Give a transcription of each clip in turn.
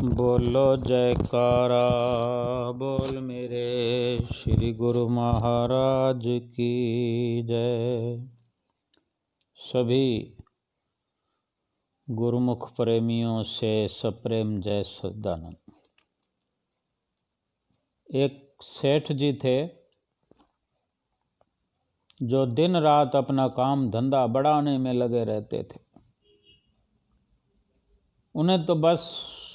बोलो जयकारा बोल मेरे श्री गुरु महाराज की जय। सभी गुरुमुख प्रेमियों से सप्रेम जय सदानंद। एक सेठ जी थे जो दिन रात अपना काम धंधा बढ़ाने में लगे रहते थे। उन्हें तो बस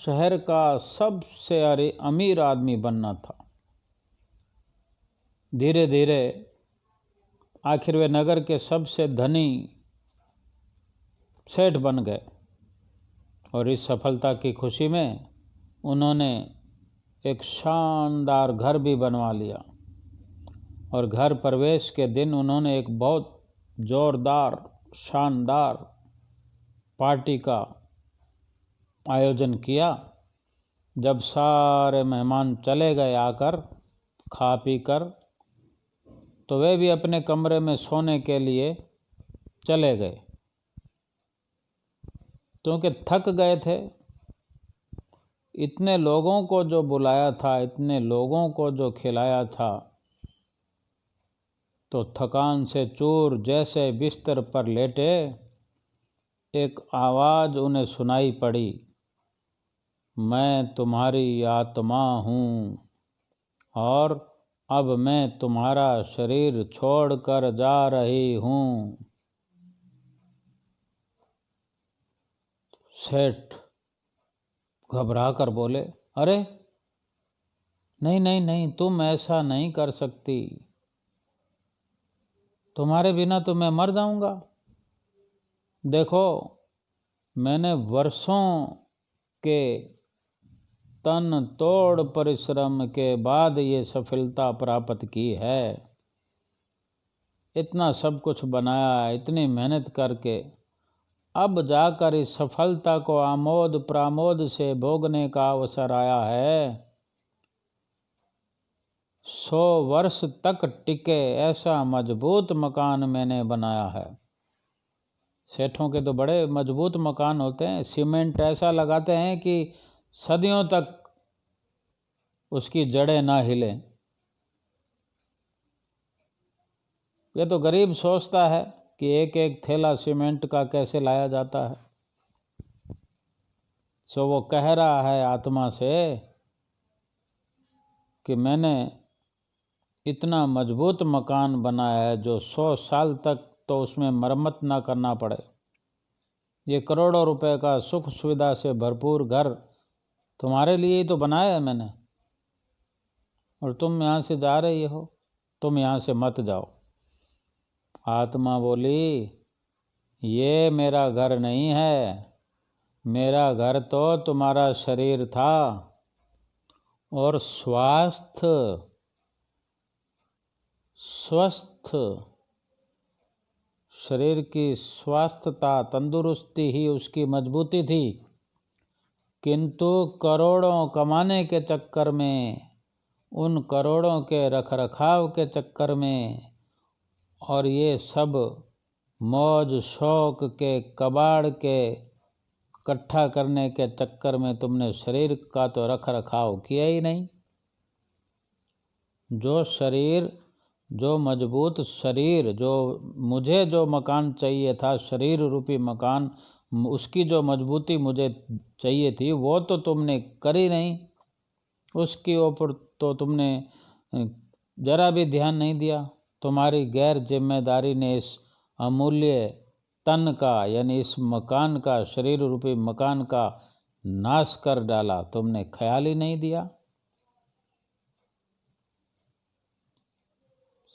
शहर का सबसे अमीर आदमी बनना था। धीरे धीरे आखिर वे नगर के सबसे धनी सेठ बन गए और इस सफलता की खुशी में उन्होंने एक शानदार घर भी बनवा लिया और घर प्रवेश के दिन उन्होंने एक बहुत जोरदार शानदार पार्टी का आयोजन किया। जब सारे मेहमान चले गए आकर खा पी कर, तो वे भी अपने कमरे में सोने के लिए चले गए क्योंकि थक गए थे। इतने लोगों को जो बुलाया था, इतने लोगों को जो खिलाया था, तो थकान से चूर जैसे बिस्तर पर लेटे एक आवाज़ उन्हें सुनाई पड़ी, मैं तुम्हारी आत्मा हूँ और अब मैं तुम्हारा शरीर छोड़कर जा रही हूँ। सेठ घबरा कर बोले, अरे नहीं नहीं नहीं, तुम ऐसा नहीं कर सकती, तुम्हारे बिना तो मैं मर जाऊंगा। देखो, मैंने वर्षों के तन तोड़ परिश्रम के बाद ये सफलता प्राप्त की है। इतना सब कुछ बनाया, इतनी मेहनत करके अब जाकर इस सफलता को आमोद प्रमोद से भोगने का अवसर आया है। 100 वर्ष तक टिके ऐसा मजबूत मकान मैंने बनाया है। सेठों के तो बड़े मजबूत मकान होते हैं, सीमेंट ऐसा लगाते हैं कि सदियों तक उसकी जड़ें ना हिलें। ये तो गरीब सोचता है कि एक एक थैला सीमेंट का कैसे लाया जाता है। सो वो कह रहा है आत्मा से कि मैंने इतना मजबूत मकान बनाया है जो 100 साल तक तो उसमें मरम्मत ना करना पड़े। ये करोड़ों रुपए का सुख सुविधा से भरपूर घर तुम्हारे लिए ही तो बनाया है मैंने, और तुम यहाँ से जा रही हो, तुम यहाँ से मत जाओ। आत्मा बोली, ये मेरा घर नहीं है, मेरा घर तो तुम्हारा शरीर था और स्वस्थ शरीर की स्वास्थ्यता, तंदुरुस्ती ही उसकी मजबूती थी। किंतु करोड़ों कमाने के चक्कर में, उन करोड़ों के रखरखाव के चक्कर में और ये सब मौज शौक के कबाड़ के इकट्ठा करने के चक्कर में तुमने शरीर का तो रख रखाव किया ही नहीं। जो शरीर, जो मजबूत शरीर, जो मुझे जो मकान चाहिए था, शरीर रूपी मकान, उसकी जो मजबूती मुझे चाहिए थी, वो तो तुमने करी नहीं। उसके ऊपर तो तुमने जरा भी ध्यान नहीं दिया। तुम्हारी गैर जिम्मेदारी ने इस अमूल्य तन का, यानी इस मकान का, शरीर रूपी मकान का नाश कर डाला। तुमने ख्याल ही नहीं दिया।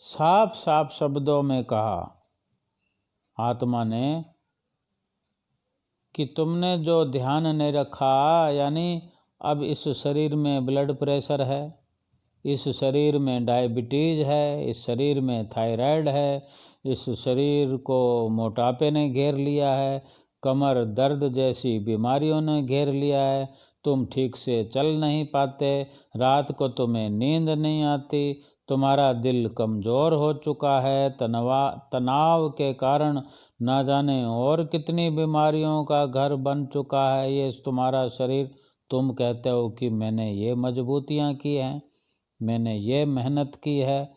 साफ साफ शब्दों में कहा आत्मा ने कि तुमने जो ध्यान नहीं रखा, यानी अब इस शरीर में ब्लड प्रेशर है, इस शरीर में डायबिटीज है, इस शरीर में थायराइड है, इस शरीर को मोटापे ने घेर लिया है, कमर दर्द जैसी बीमारियों ने घेर लिया है, तुम ठीक से चल नहीं पाते, रात को तुम्हें नींद नहीं आती, तुम्हारा दिल कमज़ोर हो चुका है, तनाव के कारण ना जाने और कितनी बीमारियों का घर बन चुका है ये तुम्हारा शरीर। तुम कहते हो कि मैंने ये मजबूतियाँ की हैं, मैंने ये मेहनत की है।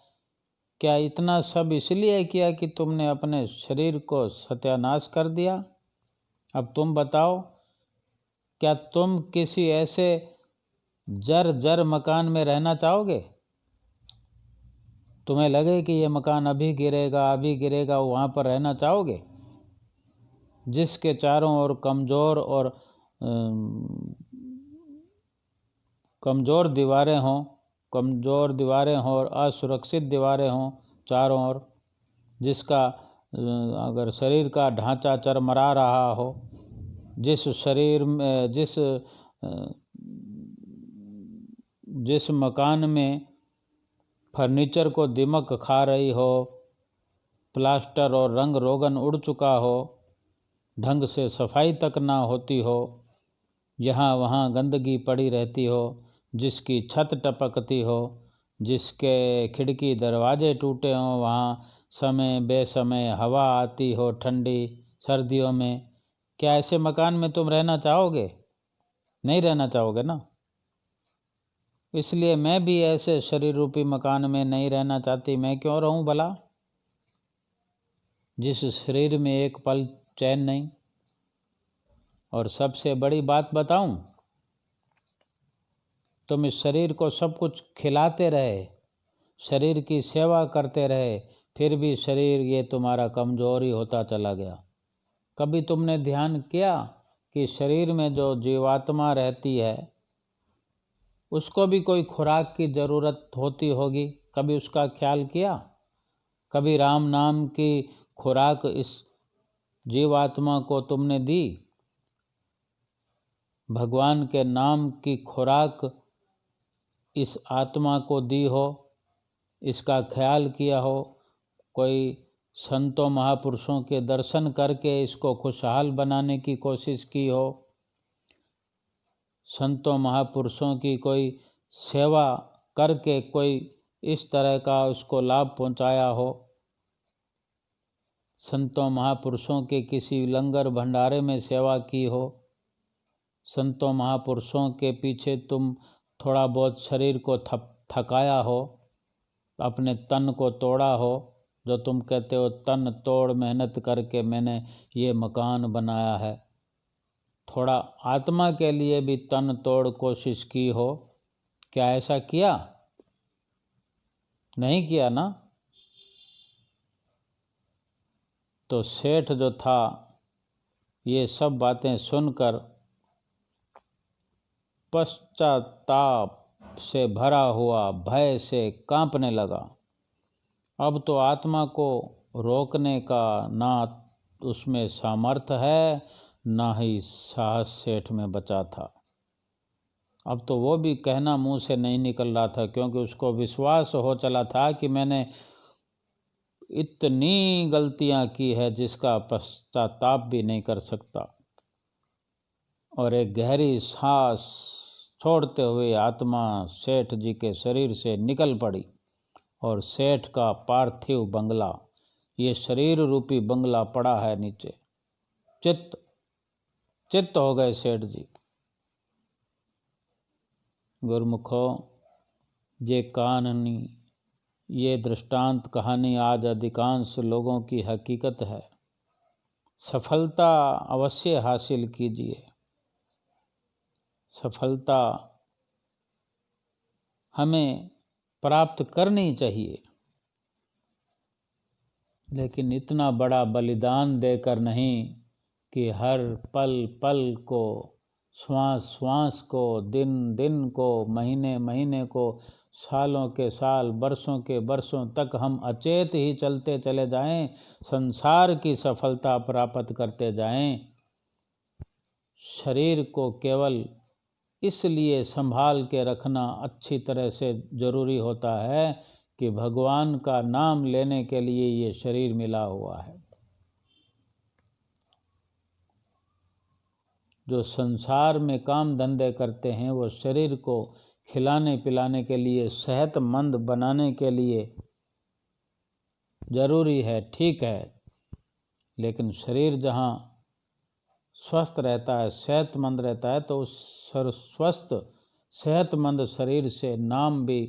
क्या इतना सब इसलिए किया कि तुमने अपने शरीर को सत्यानाश कर दिया? अब तुम बताओ, क्या तुम किसी ऐसे जर मकान में रहना चाहोगे? तुम्हें लगे कि ये मकान अभी गिरेगा, वहाँ पर रहना चाहोगे? जिसके चारों ओर कमज़ोर दीवारें हों और असुरक्षित दीवारें हों चारों ओर, जिसका अगर शरीर का ढांचा चरमरा रहा हो, जिस मकान में फर्नीचर को दीमक खा रही हो, प्लास्टर और रंग रोगन उड़ चुका हो, ढंग से सफाई तक ना होती हो, यहाँ वहाँ गंदगी पड़ी रहती हो, जिसकी छत टपकती हो, जिसके खिड़की दरवाजे टूटे हों, वहाँ समय बेसमय हवा आती हो ठंडी सर्दियों में, क्या ऐसे मकान में तुम रहना चाहोगे? नहीं रहना चाहोगे ना। इसलिए मैं भी ऐसे शरीर रूपी मकान में नहीं रहना चाहती। मैं क्यों रहूं भला, जिस शरीर में एक पल चैन नहीं। और सबसे बड़ी बात बताऊं, तुम इस शरीर को सब कुछ खिलाते रहे, शरीर की सेवा करते रहे, फिर भी शरीर ये तुम्हारा कमज़ोर ही होता चला गया। कभी तुमने ध्यान किया कि शरीर में जो जीवात्मा रहती है उसको भी कोई खुराक की ज़रूरत होती होगी? कभी उसका ख्याल किया? कभी राम नाम की खुराक इस जीवात्मा को तुमने दी? भगवान के नाम की खुराक इस आत्मा को दी हो, इसका ख्याल किया हो? कोई संतों महापुरुषों के दर्शन करके इसको खुशहाल बनाने की कोशिश की हो? संतों महापुरुषों की कोई सेवा करके कोई इस तरह का उसको लाभ पहुंचाया हो? संतों महापुरुषों के किसी लंगर भंडारे में सेवा की हो? संतों महापुरुषों के पीछे तुम थोड़ा बहुत शरीर को थकाया हो, अपने तन को तोड़ा हो, जो तुम कहते हो तन तोड़ मेहनत करके मैंने ये मकान बनाया है। थोड़ा आत्मा के लिए भी तन तोड़ कोशिश की हो? क्या ऐसा किया? नहीं किया ना। तो सेठ जो था ये सब बातें सुनकर पश्चाताप से भरा हुआ भय से कांपने लगा। अब तो आत्मा को रोकने का ना उसमें सामर्थ्य है, ना ही साहस सेठ में बचा था। अब तो वो भी कहना मुंह से नहीं निकल रहा था, क्योंकि उसको विश्वास हो चला था कि मैंने इतनी गलतियां की है जिसका पश्चाताप भी नहीं कर सकता। और एक गहरी सांस छोड़ते हुए आत्मा सेठ जी के शरीर से निकल पड़ी और सेठ का पार्थिव बंगला, ये शरीर रूपी बंगला पड़ा है नीचे। चित्त हो गए सेठ जी। गुरुमुखो, ये कहानी, ये दृष्टांत कहानी आज अधिकांश लोगों की हकीकत है। सफलता अवश्य हासिल कीजिए, सफलता हमें प्राप्त करनी चाहिए, लेकिन इतना बड़ा बलिदान देकर नहीं कि हर पल पल को, श्वास श्वास को, दिन दिन को, महीने महीने को, सालों के साल, वर्षों के वर्षों तक हम अचेत ही चलते चले जाएं, संसार की सफलता प्राप्त करते जाएं। शरीर को केवल इसलिए संभाल के रखना अच्छी तरह से ज़रूरी होता है कि भगवान का नाम लेने के लिए ये शरीर मिला हुआ है। जो संसार में काम धंधे करते हैं वो शरीर को खिलाने पिलाने के लिए, सेहतमंद बनाने के लिए ज़रूरी है, ठीक है, लेकिन शरीर जहाँ स्वस्थ रहता है, सेहतमंद रहता है, तो उस स्वस्थ सेहतमंद शरीर से नाम भी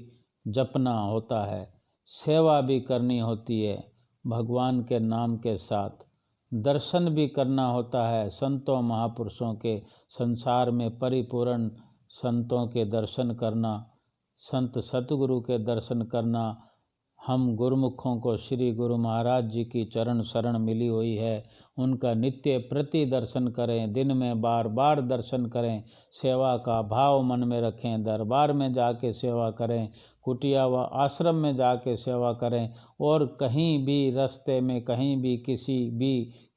जपना होता है, सेवा भी करनी होती है भगवान के नाम के साथ, दर्शन भी करना होता है संतों महापुरुषों के, संसार में परिपूर्ण संतों के दर्शन करना, संत सतगुरु के दर्शन करना। हम गुरुमुखों को श्री गुरु महाराज जी की चरण शरण मिली हुई है, उनका नित्य प्रति दर्शन करें, दिन में बार बार दर्शन करें, सेवा का भाव मन में रखें, दरबार में जाके सेवा करें, कुटिया व आश्रम में जाके सेवा करें, और कहीं भी रास्ते में कहीं भी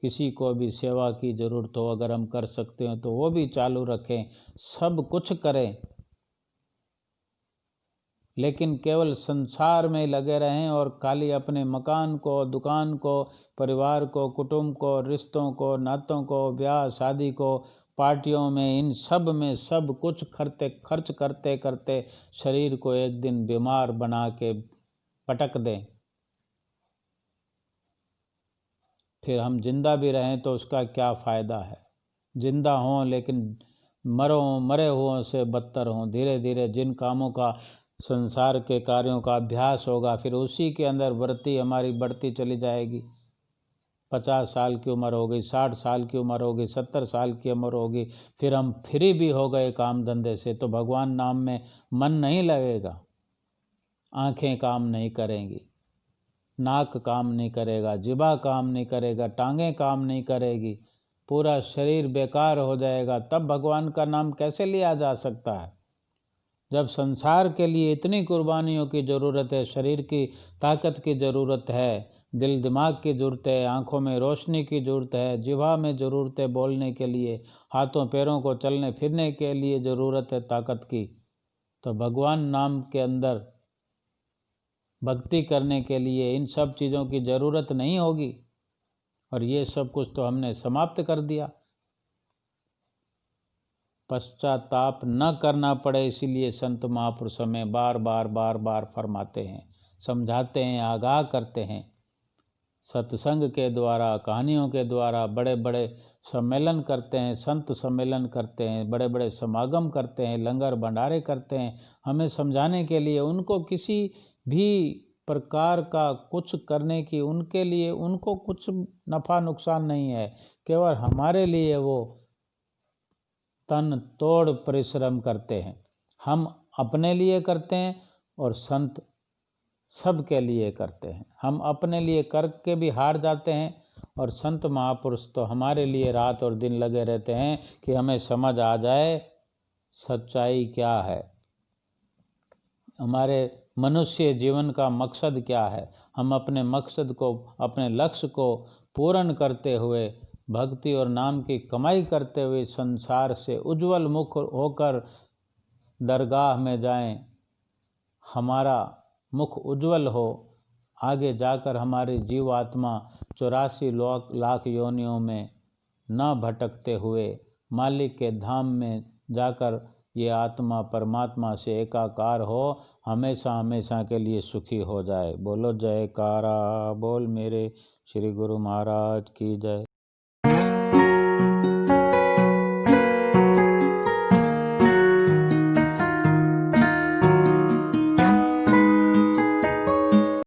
किसी को भी सेवा की ज़रूरत हो, अगर हम कर सकते हैं तो वो भी चालू रखें, सब कुछ करें, लेकिन केवल संसार में लगे रहें और खाली अपने मकान को, दुकान को, परिवार को, कुटुंब को, रिश्तों को, नातों को, ब्याह शादी को, पार्टियों में, इन सब में सब कुछ खर्च करते करते शरीर को एक दिन बीमार बना के पटक दें, फिर हम जिंदा भी रहें तो उसका क्या फ़ायदा है। जिंदा हों लेकिन मरे हुओं से बदतर हों। धीरे धीरे जिन कामों का, संसार के कार्यों का अभ्यास होगा, फिर उसी के अंदर वृत्ति हमारी बढ़ती चली जाएगी। 50 साल की उम्र हो गई, 60 साल की उम्र हो गई, 70 साल की उम्र होगी, फिर हम फ्री भी हो गए काम धंधे से, तो भगवान नाम में मन नहीं लगेगा, आंखें काम नहीं करेंगी, नाक काम नहीं करेगा, जिभा काम नहीं करेगा, टांगें काम नहीं करेगी, पूरा शरीर बेकार हो जाएगा, तब भगवान का नाम कैसे लिया जा सकता है। जब संसार के लिए इतनी कुर्बानियों की ज़रूरत है, शरीर की ताकत की ज़रूरत है, दिल दिमाग की ज़रूरत है, आँखों में रोशनी की ज़रूरत है, जिह्वा में ज़रूरत है बोलने के लिए, हाथों पैरों को चलने फिरने के लिए ज़रूरत है ताकत की, तो भगवान नाम के अंदर भक्ति करने के लिए इन सब चीज़ों की ज़रूरत नहीं होगी, और ये सब कुछ तो हमने समाप्त कर दिया। पश्चाताप न करना पड़े, इसीलिए संत महापुरुष हमें बार बार फरमाते हैं, समझाते हैं, आगाह करते हैं। सत्संग के द्वारा, कहानियों के द्वारा बड़े बड़े सम्मेलन करते हैं, संत सम्मेलन करते हैं, बड़े बड़े समागम करते हैं, लंगर भंडारे करते हैं, हमें समझाने के लिए। उनको किसी भी प्रकार का कुछ करने की उनके लिए, उनको कुछ नफ़ा नुकसान नहीं है, केवल हमारे लिए वो तन तोड़ परिश्रम करते हैं। हम अपने लिए करते हैं और संत सब के लिए करते हैं। हम अपने लिए करके भी हार जाते हैं, और संत महापुरुष तो हमारे लिए रात और दिन लगे रहते हैं कि हमें समझ आ जाए सच्चाई क्या है, हमारे मनुष्य जीवन का मकसद क्या है। हम अपने मकसद को, अपने लक्ष्य को पूर्ण करते हुए, भक्ति और नाम की कमाई करते हुए संसार से उज्जवल मुख होकर दरगाह में जाएं, हमारा मुख उज्जवल हो, आगे जाकर हमारी जीवात्मा 84 लाख योनियों में न भटकते हुए मालिक के धाम में जाकर ये आत्मा परमात्मा से एकाकार हो, हमेशा हमेशा के लिए सुखी हो जाए। बोलो जयकारा बोल मेरे श्री गुरु महाराज की जय।